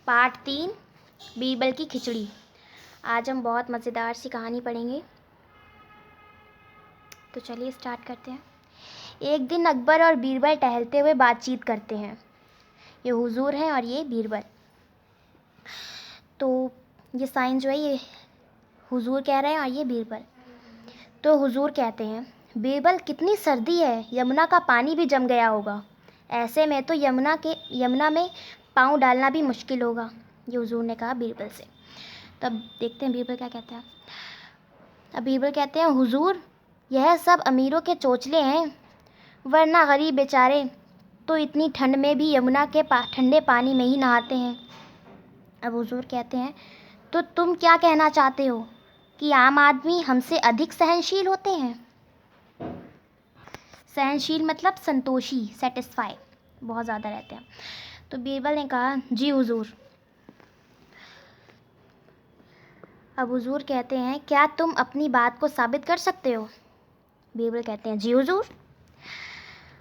Part 3 Birbal की खिचड़ी। आज हम बहुत मज़ेदार सी कहानी पढ़ेंगे, तो चलिए स्टार्ट करते हैं। एक दिन अकबर और बीरबल टहलते हुए बातचीत करते हैं। ये हुजूर हैं और ये बीरबल। तो ये साइन जो है ये हुजूर कह रहे हैं और ये बीरबल। तो हुजूर कहते हैं, बीरबल कितनी सर्दी है, यमुना का पानी भी जम गया होगा। ऐसे में तो यमुना में पाँव डालना भी मुश्किल होगा। ये हुजूर ने कहा बीरबल से। तब देखते हैं बीरबल क्या कहते हैं। अब बीरबल कहते हैं, हुजूर यह सब अमीरों के चोचले हैं, वरना गरीब बेचारे तो इतनी ठंड में भी यमुना के ठंडे पानी में ही नहाते हैं। अब हुजूर कहते हैं, तो तुम क्या कहना चाहते हो कि आम आदमी हमसे अधिक सहनशील होते हैं? सहनशील मतलब संतोषी, सेटिस्फाई, बहुत ज़्यादा रहते हैं। तो बीरबल ने कहा, जी हुजूर। अब हुजूर कहते हैं, क्या तुम अपनी बात को साबित कर सकते हो? बीरबल कहते हैं, जी हुजूर।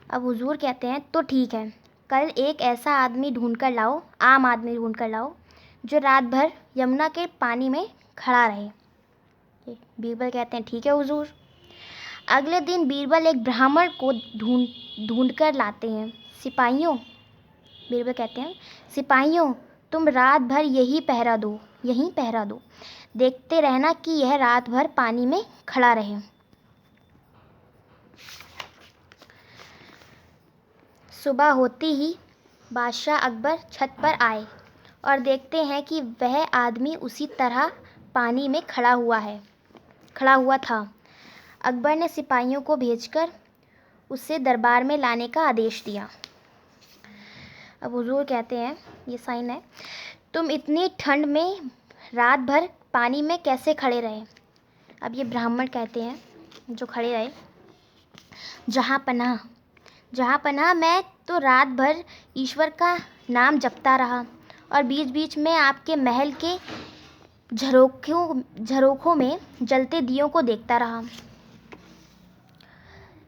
अब हुजूर कहते हैं, तो ठीक है, कल एक ऐसा आदमी ढूंढ कर लाओ, आम आदमी ढूंढ कर लाओ, जो रात भर यमुना के पानी में खड़ा रहे। बीरबल कहते हैं, ठीक है हुजूर। अगले दिन बीरबल एक ब्राह्मण को ढूंढ कर लाते हैं। सिपाहियों, बीरबल कहते हैं, सिपाहियों तुम रात भर यहीं पहरा दो, देखते रहना कि यह रात भर पानी में खड़ा रहे। सुबह होते ही बादशाह अकबर छत पर आए और देखते हैं कि वह आदमी उसी तरह पानी में खड़ा हुआ था। अकबर ने सिपाहियों को भेजकर उसे दरबार में लाने का आदेश दिया। अब हुजूर कहते हैं, ये साइन है, तुम इतनी ठंड में रात भर पानी में कैसे खड़े रहे? अब ये ब्राह्मण कहते हैं, जो खड़े रहे, जहाँ पनाह मैं तो रात भर ईश्वर का नाम जपता रहा और बीच बीच में आपके महल के झरोखों में जलते दियों को देखता रहा।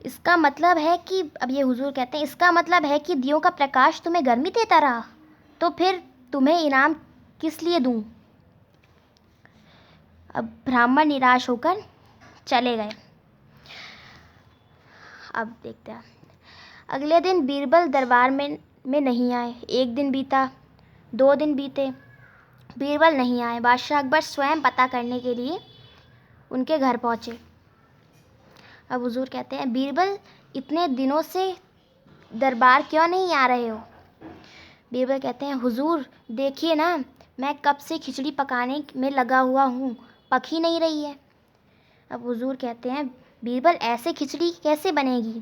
इसका मतलब है कि, अब ये हुजूर कहते हैं, इसका मतलब है कि दियों का प्रकाश तुम्हें गर्मी देता रहा, तो फिर तुम्हें इनाम किस लिए दूं? अब ब्राह्मण निराश होकर चले गए। अब देखते हैं, अगले दिन बीरबल दरबार में नहीं आए। एक दिन बीता, 2 दिन बीते, बीरबल नहीं आए। बादशाह अकबर स्वयं पता करने के लिए उनके घर पहुँचे। अब हुजूर कहते हैं, बीरबल इतने दिनों से दरबार क्यों नहीं आ रहे हो? बीरबल कहते हैं, हुजूर देखिए ना, मैं कब से खिचड़ी पकाने में लगा हुआ हूँ, पक ही नहीं रही है। अब हुजूर कहते हैं, बीरबल ऐसे खिचड़ी कैसे बनेगी?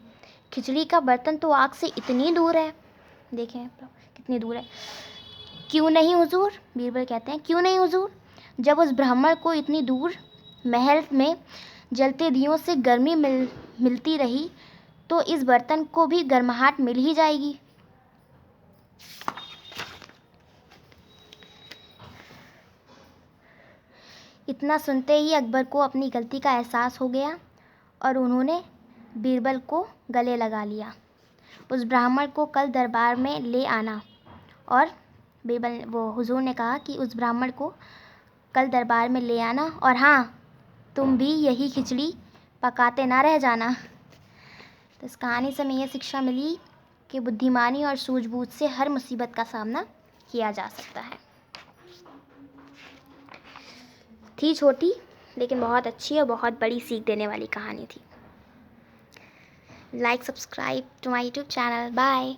खिचड़ी का बर्तन तो आग से इतनी दूर है, देखें कितनी दूर है। क्यों नहीं हुजूर? बीरबल कहते हैं, क्यों नहीं हुजूर? जब उस ब्राह्मण को इतनी दूर महल में जलते दियों से गर्मी मिलती रही, तो इस बर्तन को भी गर्माहट मिल ही जाएगी। इतना सुनते ही अकबर को अपनी गलती का एहसास हो गया और उन्होंने बीरबल को गले लगा लिया। उस ब्राह्मण को कल दरबार में ले आना। और हुजूर ने कहा कि उस ब्राह्मण को कल दरबार में ले आना, और हाँ, तुम भी यही खिचड़ी पकाते ना रह जाना। तो इस कहानी से हमें ये शिक्षा मिली कि बुद्धिमानी और सूझबूझ से हर मुसीबत का सामना किया जा सकता है। थी छोटी लेकिन बहुत अच्छी और बहुत बड़ी सीख देने वाली कहानी थी। Like, subscribe to my YouTube channel. Bye.